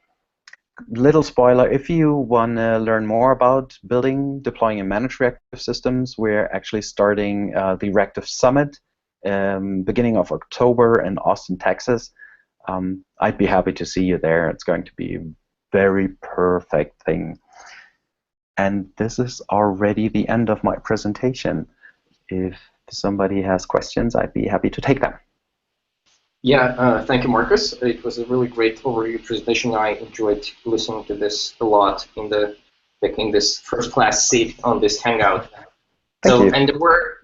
Little spoiler, if you want to learn more about building, deploying, and manage reactive systems, we're actually starting the Reactive Summit beginning of October in Austin, Texas. I'd be happy to see you there. It's going to be a very perfect thing. And this is already the end of my presentation. If somebody has questions, I'd be happy to take them. Yeah, thank you, Marcus. It was a really great overview presentation. I enjoyed listening to this a lot in this first-class seat on this Hangout. Thank you. And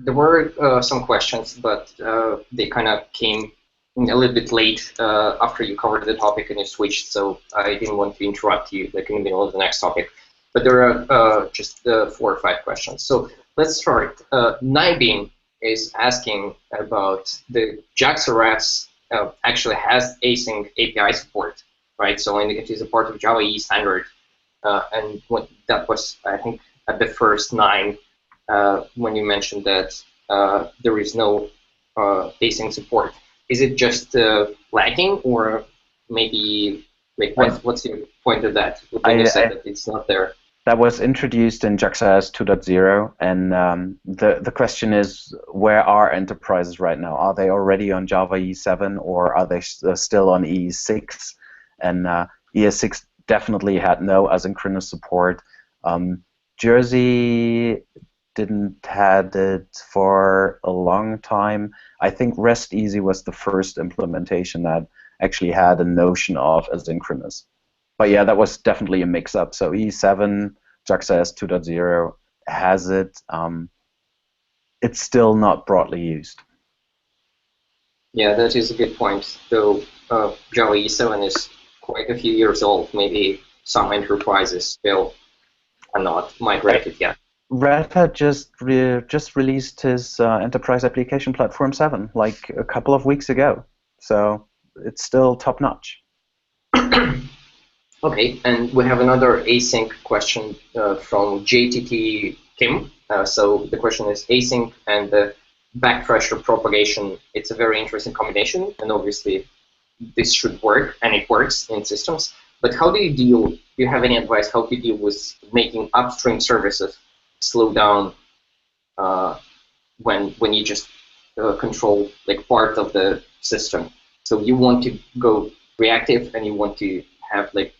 there were some questions, but they kind of came a little bit late after you covered the topic and you switched. So I didn't want to interrupt you like in the middle of the next topic. But there are just 4 or 5 questions. So let's start. Nibin is asking about the JAX-RS actually has async API support, right? So it is a part of Java EE standard, and that was, I think, at the first 9 when you mentioned that there is no async support. Is it just lacking, or maybe like what's your point of that? When you said that it's not there. That was introduced in JAX-RS 2.0, and the question is, where are enterprises right now? Are they already on Java EE7, or are they still on EE6? And EE6 definitely had no asynchronous support. Jersey didn't had it for a long time. I think REST Easy was the first implementation that actually had a notion of asynchronous. But yeah, that was definitely a mix-up. So E7, JAX-RS 2.0, has it, it's still not broadly used. Yeah, that is a good point. Though Java E7 is quite a few years old, maybe some enterprises still are not migrated yet. Red Hat just released his Enterprise Application Platform 7 like a couple of weeks ago, so it's still top notch. Okay, and we have another async question from JTT Kim. So the question is async and the back pressure propagation. It's a very interesting combination, and obviously this should work, and it works in systems. But how do you deal? Do you have any advice how to deal with making upstream services slow down when you just control like part of the system? So you want to go reactive and you want to have like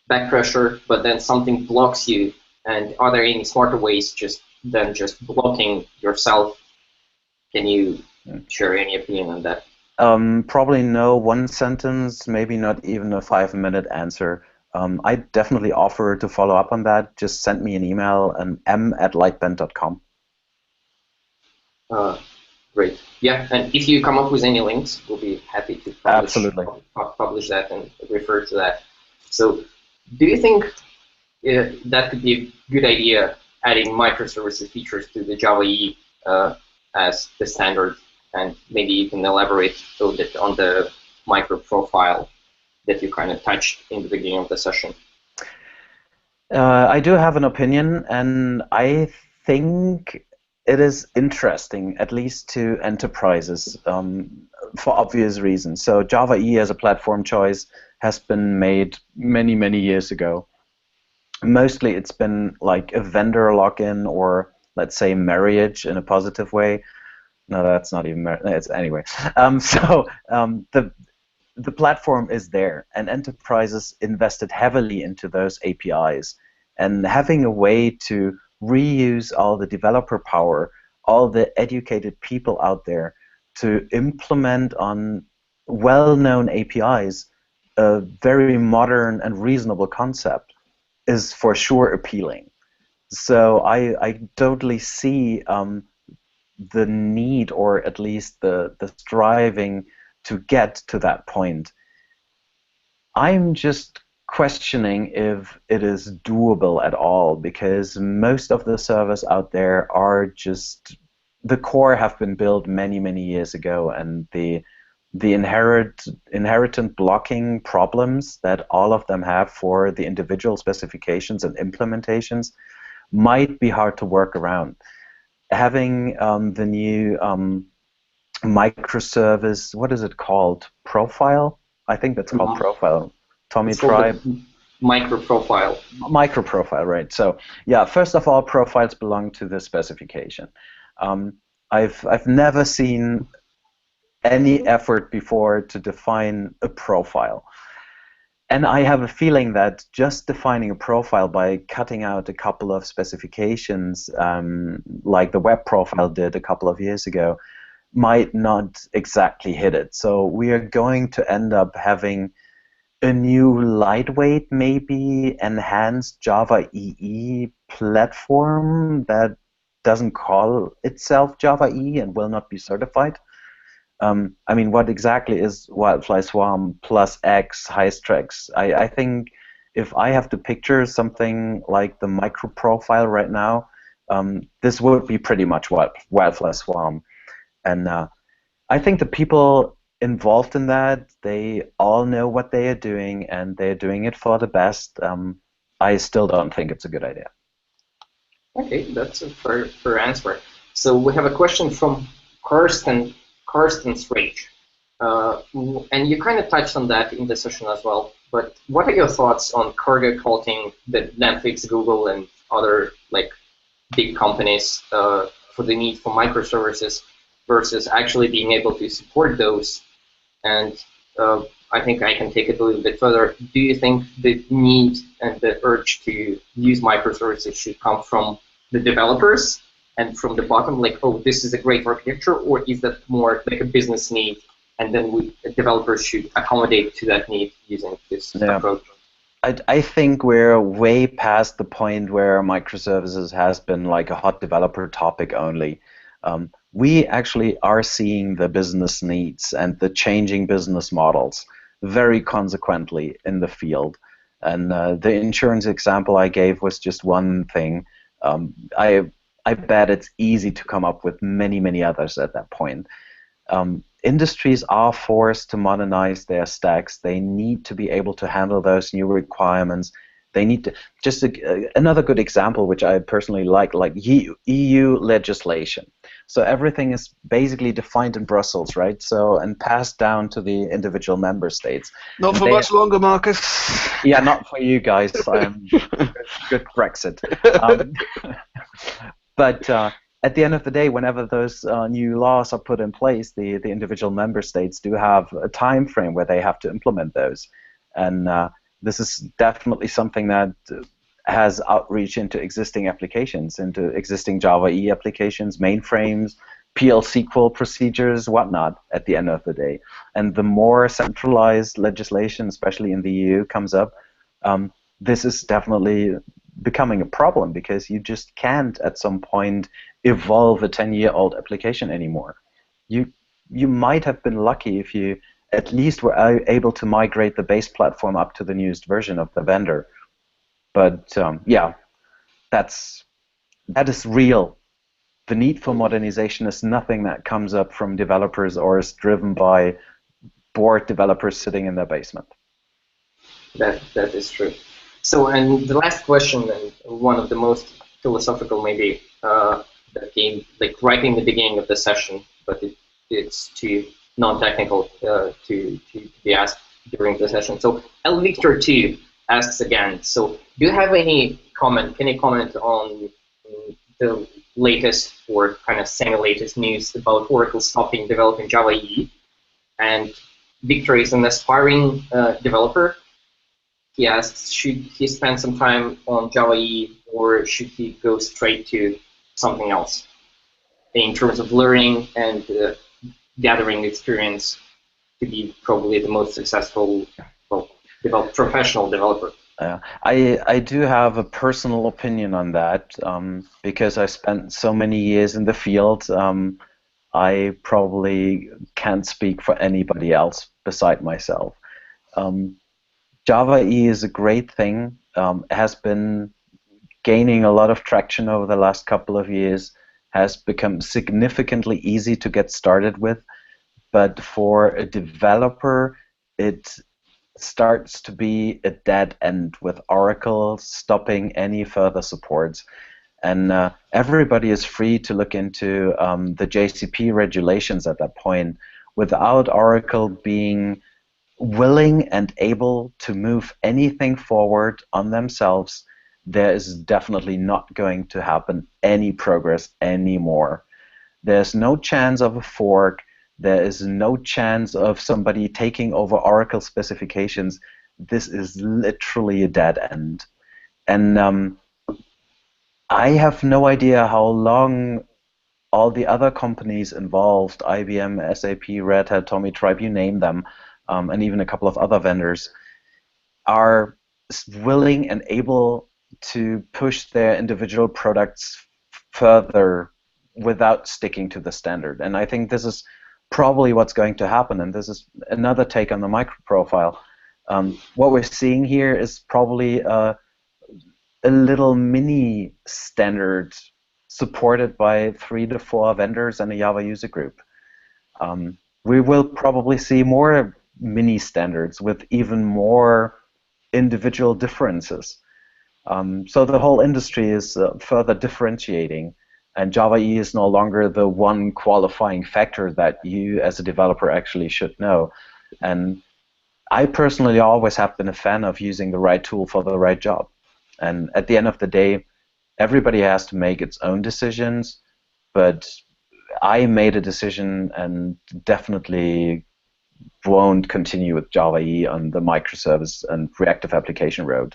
back pressure, but then something blocks you. And are there any smarter ways than just blocking yourself? Can you share any opinion on that? Probably no one sentence, maybe not even a 5-minute answer. I definitely offer to follow up on that. Just send me an email and m@lightbend.com. Great. Yeah, and if you come up with any links, we'll be happy to publish that and refer to that. So do you think that could be a good idea, adding microservices features to the Java EE as the standard? And maybe you can elaborate a little bit on the micro profile that you kind of touched in the beginning of the session. I do have an opinion, and I think it is interesting, at least to enterprises, for obvious reasons. So Java EE as a platform choice has been made many, many years ago. Mostly it's been like a vendor lock-in, or let's say marriage in a positive way. No, that's not even it's anyway. The platform is there, and enterprises invested heavily into those APIs. And having a way to reuse all the developer power, all the educated people out there to implement on well-known APIs a very modern and reasonable concept is for sure appealing. So I totally see the need, or at least the striving to get to that point. I'm just questioning if it is doable at all, because most of the servers out there are just, the core have been built many, many years ago, and the inherent blocking problems that all of them have for the individual specifications and implementations might be hard to work around. Having the new microservice, what is it called? Profile? I think that's called Profile. Tommy, try. Microprofile. Microprofile, right. So yeah, first of all, profiles belong to the specification. I've never seen any effort before to define a profile. And I have a feeling that just defining a profile by cutting out a couple of specifications, like the web profile did a couple of years ago, might not exactly hit it. So we are going to end up having a new lightweight, maybe enhanced Java EE platform that doesn't call itself Java EE and will not be certified. I mean, what exactly is Wildfly Swarm plus X Hystrax? I think if I have to picture something like the micro profile right now, this would be pretty much Wildfly Swarm. And I think the people involved in that, they all know what they are doing, and they're doing it for the best. I still don't think it's a good idea. Okay, that's a fair answer. So we have a question from Karsten's Rage. And you kind of touched on that in the session as well, but what are your thoughts on cargo culting that Netflix, Google, and other like big companies for the need for microservices versus actually being able to support those? And I think I can take it a little bit further. Do you think the need and the urge to use microservices should come from the developers and from the bottom, like, oh, this is a great architecture, or is that more like a business need, and then developers should accommodate to that need using this approach? I think we're way past the point where microservices has been like a hot developer topic only. We actually are seeing the business needs and the changing business models very consequently in the field. And the insurance example I gave was just one thing. I bet it's easy to come up with many, many others at that point. Industries are forced to modernize their stacks. They need to be able to handle those new requirements. They need to, just another good example, which I personally like EU legislation. So everything is basically defined in Brussels, right? So, and passed down to the individual member states. Not And for much longer, Marcus. Yeah, not for you guys. Good Brexit. But at the end of the day, whenever those new laws are put in place, the individual member states do have a time frame where they have to implement those. And this is definitely something that has outreach into existing applications, into existing Java EE applications, mainframes, PL SQL procedures, whatnot, at the end of the day. And the more centralized legislation, especially in the EU, comes up, this is definitely becoming a problem, because you just can't at some point evolve a 10-year-old application anymore. You might have been lucky if you at least were able to migrate the base platform up to the newest version of the vendor. But yeah, that is real. The need for modernization is nothing that comes up from developers or is driven by bored developers sitting in their basement. That is true. So, and the last question, and one of the most philosophical maybe, that came like right in the beginning of the session, but it's too non-technical to be asked during the session. So L Victor 2 asks again, so do you have any comment, can you comment on the latest or kind of semi-latest news about Oracle stopping developing Java EE? And Victor is an aspiring developer. He asks, should he spend some time on Java EE, or should he go straight to something else in terms of learning and gathering experience to be probably the most successful professional developer? I do have a personal opinion on that, because I spent so many years in the field. I probably can't speak for anybody else beside myself. Java EE is a great thing. It has been gaining a lot of traction over the last couple of years, has become significantly easy to get started with, but for a developer, it starts to be a dead end with Oracle stopping any further supports. And everybody is free to look into the JCP regulations at that point. Without Oracle being willing and able to move anything forward on themselves, there is definitely not going to happen any progress anymore. There's no chance of a fork. There is no chance of somebody taking over Oracle specifications. This is literally a dead end. And I have no idea how long all the other companies involved, IBM, SAP, Red Hat, Tommy Tribe, you name them, and even a couple of other vendors, are willing and able to push their individual products further without sticking to the standard. And I think this is probably what's going to happen, and this is another take on the microprofile. What we're seeing here is probably a little mini standard supported by 3 to 4 vendors and a Java user group. We will probably see more mini standards with even more individual differences. So the whole industry is further differentiating, and Java EE is no longer the one qualifying factor that you as a developer actually should know. And I personally always have been a fan of using the right tool for the right job. And at the end of the day, everybody has to make its own decisions, but I made a decision and definitely won't continue with Java EE on the microservice and reactive application road.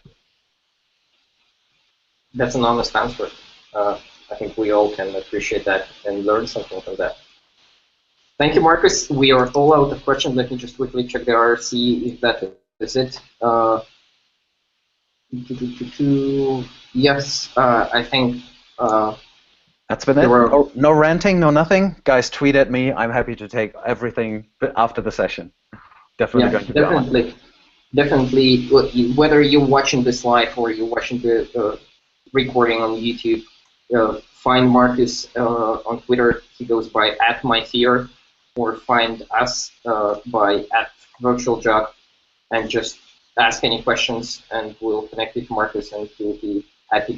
That's an honest answer. I think we all can appreciate that and learn something from that. Thank you, Marcus. We are all out of questions. Let me just quickly check the RRC if that is it. Yes, I think That's been it. there were. No ranting, no nothing. Guys, tweet at me. I'm happy to take everything after the session. Definitely Yeah, going to be on. definitely. Whether you're watching this live or you're watching the recording on YouTube, find Marcus on Twitter. He goes by @myfear, or find us by @virtualjug, and just ask any questions, and we'll connect you to Marcus, and he'll be happy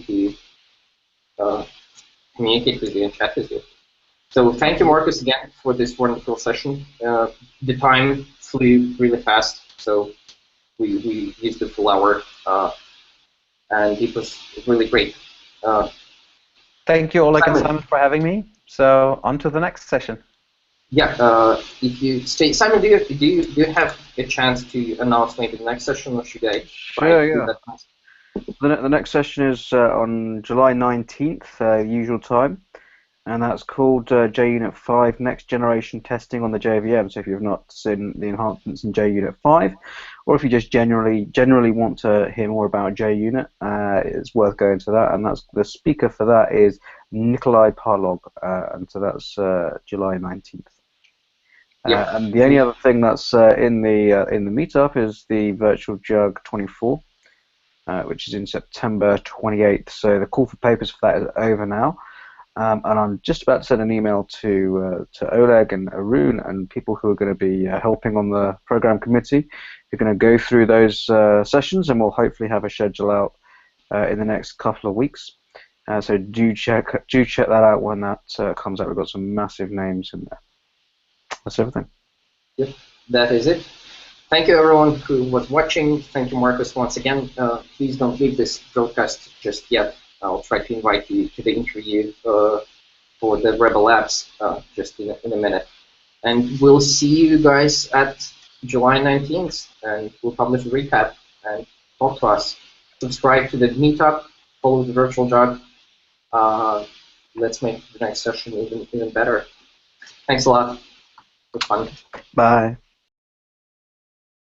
to communicate with you and chat with you. So thank you, Marcus, again for this wonderful session. The time flew really fast, so we used the full hour, and it was really great. Thank you, Oleg and Simon. Simon, for having me. So on to the next session. Yeah, if you stay, Simon, do you have a chance to announce maybe the next session, or should I try to do that? The next session is on July 19th, usual time, and that's called JUnit 5 Next Generation Testing on the JVM. So if you've not seen the enhancements in JUnit 5, or if you just generally want to hear more about JUnit, it's worth going to that. And that's the speaker for that is Nikolai Parlog, and so that's July 19th. Yep. And the only other thing that's in the meetup is the Virtual Jug 24. Which is in September 28th. So the call for papers for that is over now. And I'm just about to send an email to Oleg and Arun and people who are going to be helping on the program committee. We're going to go through those sessions, and we'll hopefully have a schedule out in the next couple of weeks. So do check that out when that comes out. We've got some massive names in there. That's everything. Yep, that is it. Thank you, everyone who was watching. Thank you, Marcus, once again. Please don't leave this broadcast just yet. I'll try to invite you to the interview for the Rebel Labs just in a minute. And we'll see you guys at July 19th, and we'll publish a recap and talk to us. Subscribe to the meetup, follow the virtual jug. Let's make the next session even better. Thanks a lot. It was fun. Bye.